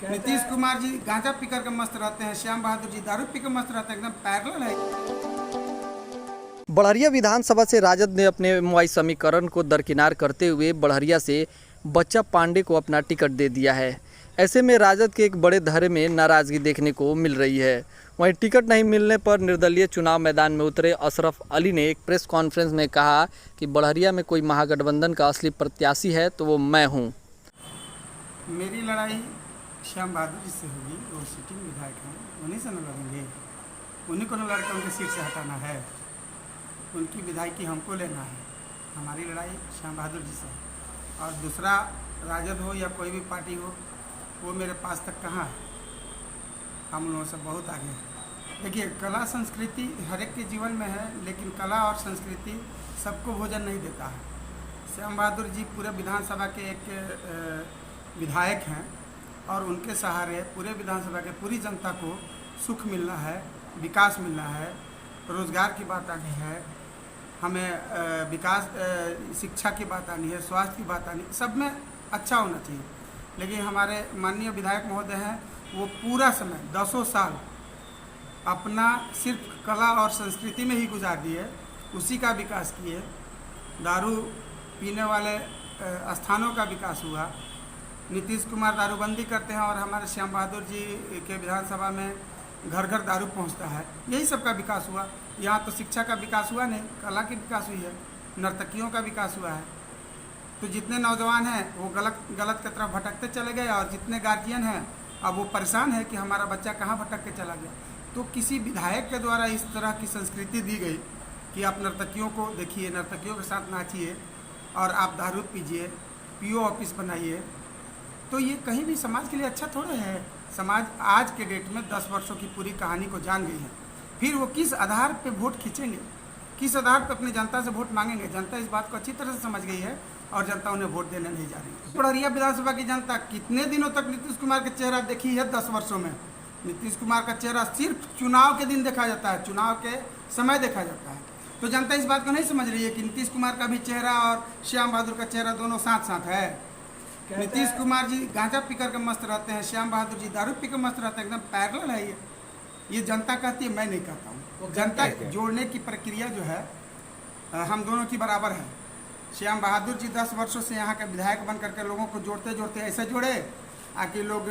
नीतीश कुमार जी गांजा पीकर के मस्त रहते हैं, श्याम बहादुर जी दारू पी के मस्त रहते हैं, एकदम पैरेलल है। बड़हरिया विधानसभा से राजद ने अपने मुआई समीकरण को दरकिनार करते हुए बड़हरिया से बच्चा पांडे को अपना टिकट दे दिया है। ऐसे में राजद के एक बड़े धड़े में नाराजगी देखने को मिल रही है। वहीं टिकट नहीं मिलने पर निर्दलीय चुनाव मैदान में उतरे अशरफ अली ने एक प्रेस कॉन्फ्रेंस में कहा कि बड़हरिया में कोई महागठबंधन का असली प्रत्याशी है तो वो मैं हूँ। मेरी लड़ाई श्याम बहादुर जी से होगी, वो सिटिंग विधायक हैं, उन्हीं से न लड़ेंगे, उन्हीं को न लड़कर उनके सीट से हटाना है, उनकी विधायकी हमको लेना है। हमारी लड़ाई श्याम बहादुर जी से है। और दूसरा राजद हो या कोई भी पार्टी हो, वो मेरे पास तक कहाँ है, हम लोगों से बहुत आगे है। देखिए, कला संस्कृति हर एक के जीवन में है, लेकिन कला और संस्कृति सबको भोजन नहीं देता है। श्याम बहादुर जी पूरे विधानसभा के एक विधायक हैं और उनके सहारे पूरे विधानसभा के पूरी जनता को सुख मिलना है, विकास मिलना है, रोजगार की बात आनी है, हमें विकास शिक्षा की बात आनी है, स्वास्थ्य की बात आनी है, सब में अच्छा होना चाहिए। लेकिन हमारे माननीय विधायक महोदय हैं, वो पूरा समय 10 साल अपना सिर्फ कला और संस्कृति में ही गुजार दिए, उसी का विकास किए। दारू पीने वाले स्थानों का विकास हुआ। नीतीश कुमार दारूबंदी करते हैं और हमारे श्याम बहादुर जी के विधानसभा में घर घर दारू पहुंचता है, यही सब का विकास हुआ। यहाँ तो शिक्षा का विकास हुआ नहीं, कला की विकास हुई है, नर्तकियों का विकास हुआ है। तो जितने नौजवान हैं वो गलत की तरफ भटकते चले गए, और जितने गार्जियन हैं अब वो परेशान है कि हमारा बच्चा कहाँ भटक के चला गया। तो किसी विधायक के द्वारा इस तरह की संस्कृति दी गई कि आप नर्तकियों को देखिए, नर्तकियों के साथ नाचिए और आप दारू पीजिए, पीओ ऑफिस बनाइए, तो ये कहीं भी समाज के लिए अच्छा थोड़े है। समाज आज के डेट में 10 वर्षों की पूरी कहानी को जान गई है। फिर वो किस आधार पे वोट खींचेंगे, किस आधार पे अपनी जनता से वोट मांगेंगे, जनता इस बात को अच्छी तरह से समझ गई है और जनता उन्हें वोट देने नहीं जा रही है। बड़हरिया विधानसभा की जनता कितने दिनों तक नीतीश कुमार का चेहरा देखी है? 10 वर्षों में नीतीश कुमार का चेहरा सिर्फ चुनाव के दिन देखा जाता है, चुनाव के समय देखा जाता है। तो जनता इस बात को नहीं समझ रही है कि नीतीश कुमार का भी चेहरा और श्याम बहादुर का चेहरा दोनों साथ साथ है। नीतीश कुमार जी गांजा पी कर के मस्त रहते हैं, श्याम बहादुर जी दारू पी के मस्त रहते हैं, एकदम पैरेलल है ये जनता कहती है, मैं नहीं कहता हूँ। जनता जोड़ने की प्रक्रिया जो है हम दोनों की बराबर है। श्याम बहादुर जी 10 वर्षों से यहाँ के विधायक बन करके लोगों को जोड़ते जोड़ते ऐसे जोड़े आकि लोग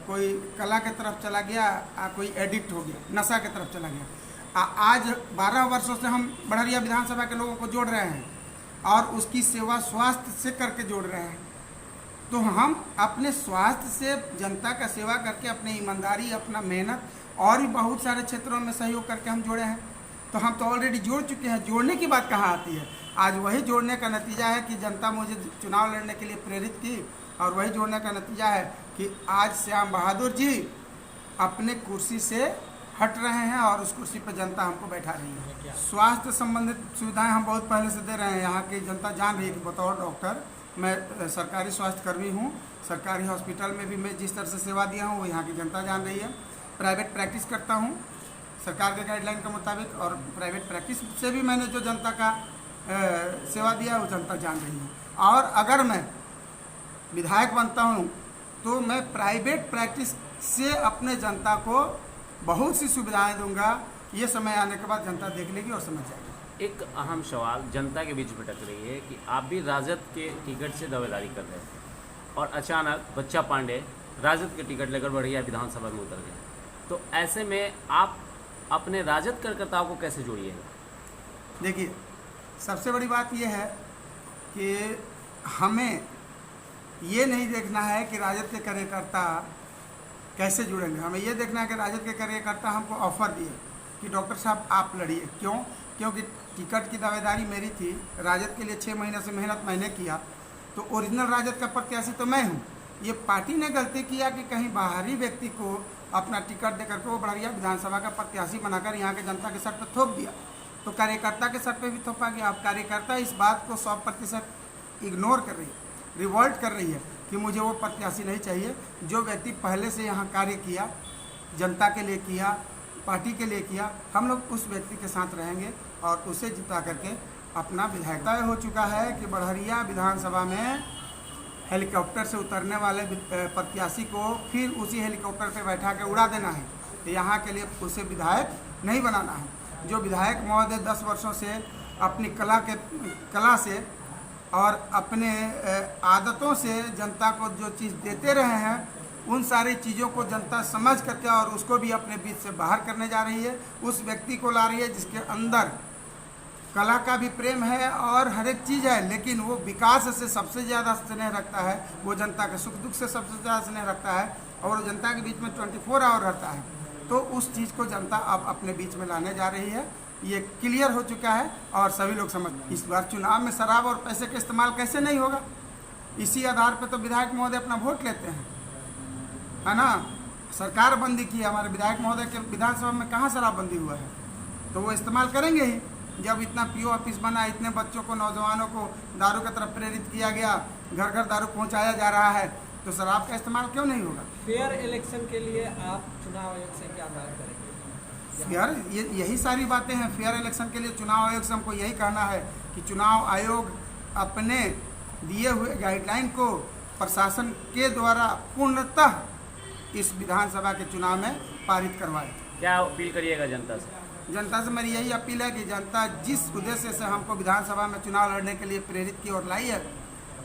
कोई कला के तरफ चला गया, कोई एडिक्ट हो गया, नशा के तरफ चला गया। आज 12 वर्षों से हम बड़हरिया विधानसभा के लोगों को जोड़ रहे हैं और उसकी सेवा स्वास्थ्य से करके जोड़ रहे हैं। तो हम अपने स्वास्थ्य से जनता का सेवा करके, अपनी ईमानदारी, अपना मेहनत और भी बहुत सारे क्षेत्रों में सहयोग करके हम जोड़े हैं। तो हम तो ऑलरेडी जोड़ चुके हैं, जोड़ने की बात कहाँ आती है? आज वही जोड़ने का नतीजा है कि जनता मुझे चुनाव लड़ने के लिए प्रेरित की, और वही जोड़ने का नतीजा है कि आज श्याम बहादुर जी अपने कुर्सी से हट रहे हैं और उस कुर्सी पर जनता हमको बैठा रही है। स्वास्थ्य संबंधित सुविधाएँ हम बहुत पहले से दे रहे हैं। यहाँ की जनता जान रही है कि बतौर डॉक्टर मैं सरकारी स्वास्थ्य कर्मी हूँ। सरकारी हॉस्पिटल में भी मैं जिस तरह से सेवा दिया हूँ वो यहाँ की जनता जान रही है। प्राइवेट प्रैक्टिस करता हूँ सरकार के गाइडलाइन के मुताबिक, और प्राइवेट प्रैक्टिस से भी मैंने जो जनता का सेवा दिया वो जनता जान रही है। और अगर मैं विधायक बनता हूँ तो मैं प्राइवेट प्रैक्टिस से अपने जनता को बहुत सी सुविधाएँ दूँगा। ये समय आने के बाद जनता देख लेगी और समझ जाएगी। एक अहम सवाल जनता के बीच भटक रही है कि आप भी राजद के टिकट से दावेदारी कर रहे हैं और अचानक बच्चा पांडे राजद के टिकट लेकर बड़हरिया विधानसभा में उतर गए, तो ऐसे में आप अपने राजद कार्यकर्ताओं को कैसे जोड़िएगा? देखिए, सबसे बड़ी बात यह है कि हमें ये नहीं देखना है कि राजद के कार्यकर्ता कैसे जुड़ेंगे। हमें ये देखना है कि राजद के कार्यकर्ता हमको ऑफर दिए कि डॉक्टर साहब आप लड़िए। क्यों? क्योंकि टिकट की दावेदारी मेरी थी, राजद के लिए 6 महीने से मेहनत मैंने किया, तो ओरिजिनल राजद का प्रत्याशी तो मैं हूँ। ये पार्टी ने गलती किया कि कहीं बाहरी व्यक्ति को अपना टिकट देकर के वो बड़हरिया विधानसभा का प्रत्याशी बनाकर यहाँ के जनता के सर पर थोप दिया, तो कार्यकर्ता के सर पर भी थोपा गया। अब कार्यकर्ता इस बात को 100% इग्नोर कर रही है, रिवॉल्ट कर रही है कि मुझे वो प्रत्याशी नहीं चाहिए। जो व्यक्ति पहले से यहाँ कार्य किया, जनता के लिए किया, पार्टी के लिए किया, हम लोग उस व्यक्ति के साथ रहेंगे और उसे जिता करके अपना विधायक। तय हो चुका है कि बड़हरिया विधानसभा में हेलीकॉप्टर से उतरने वाले प्रत्याशी को फिर उसी हेलीकॉप्टर पे बैठा के उड़ा देना है। तो यहाँ के लिए उसे विधायक नहीं बनाना है। जो विधायक महोदय 10 वर्षों से अपनी कला से और अपने आदतों से जनता को जो चीज़ देते रहे हैं, उन सारी चीज़ों को जनता समझ करके और उसको भी अपने बीच से बाहर करने जा रही है। उस व्यक्ति को ला रही है जिसके अंदर कला का भी प्रेम है और हर एक चीज़ है, लेकिन वो विकास से सबसे ज़्यादा स्नेह रखता है, वो जनता के सुख दुख से सबसे ज़्यादा स्नेह रखता है और वो जनता के बीच में 24 आवर रहता है। तो उस चीज़ को जनता अब अपने बीच में लाने जा रही है। ये क्लियर हो चुका है और सभी लोग समझ। इस बार चुनाव में शराब और पैसे का इस्तेमाल कैसे नहीं होगा? इसी आधार पर तो विधायक महोदय अपना वोट लेते हैं, है ना। सरकार बंदी की है, हमारे विधायक महोदय के विधानसभा में कहाँ शराबबंदी हुआ है? तो वो इस्तेमाल करेंगे ही। जब इतना पीओ ऑफिस बना, इतने बच्चों को, नौजवानों को दारू की तरफ प्रेरित किया गया, घर घर दारू पहुंचाया जा रहा है, तो शराब का इस्तेमाल क्यों नहीं होगा? फेयर इलेक्शन के लिए आप चुनाव आयोग से क्या मांग करेंगे? यार यही सारी बातें हैं। फेयर इलेक्शन के लिए चुनाव आयोग से हमको यही कहना है कि चुनाव आयोग अपने दिए हुए गाइडलाइन को प्रशासन के द्वारा पूर्णतः इस विधानसभा के चुनाव में पारित करवाए। क्या अपील करिएगा जनता से? जनता से मेरी यही अपील है कि जनता जिस उद्देश्य से हमको विधानसभा में चुनाव लड़ने के लिए प्रेरित की और लाई है,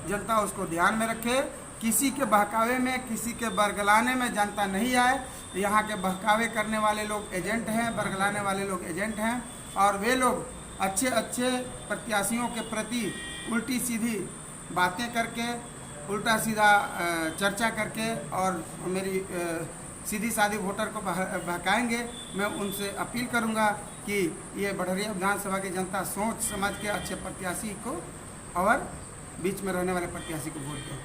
जनता उसको ध्यान में रखे। किसी के बहकावे में, किसी के बरगलाने में जनता नहीं आए। यहाँ के बहकावे करने वाले लोग एजेंट हैं, बरगलाने वाले लोग एजेंट हैं, और वे लोग अच्छे अच्छे प्रत्याशियों के प्रति उल्टी सीधी बातें करके, उल्टा सीधा चर्चा करके और मेरी सीधी सादी वोटर को बहकाएंगे। मैं उनसे अपील करूंगा कि ये बड़हरिया विधानसभा की जनता सोच समझ के अच्छे प्रत्याशी को और बीच में रहने वाले प्रत्याशी को वोट दें।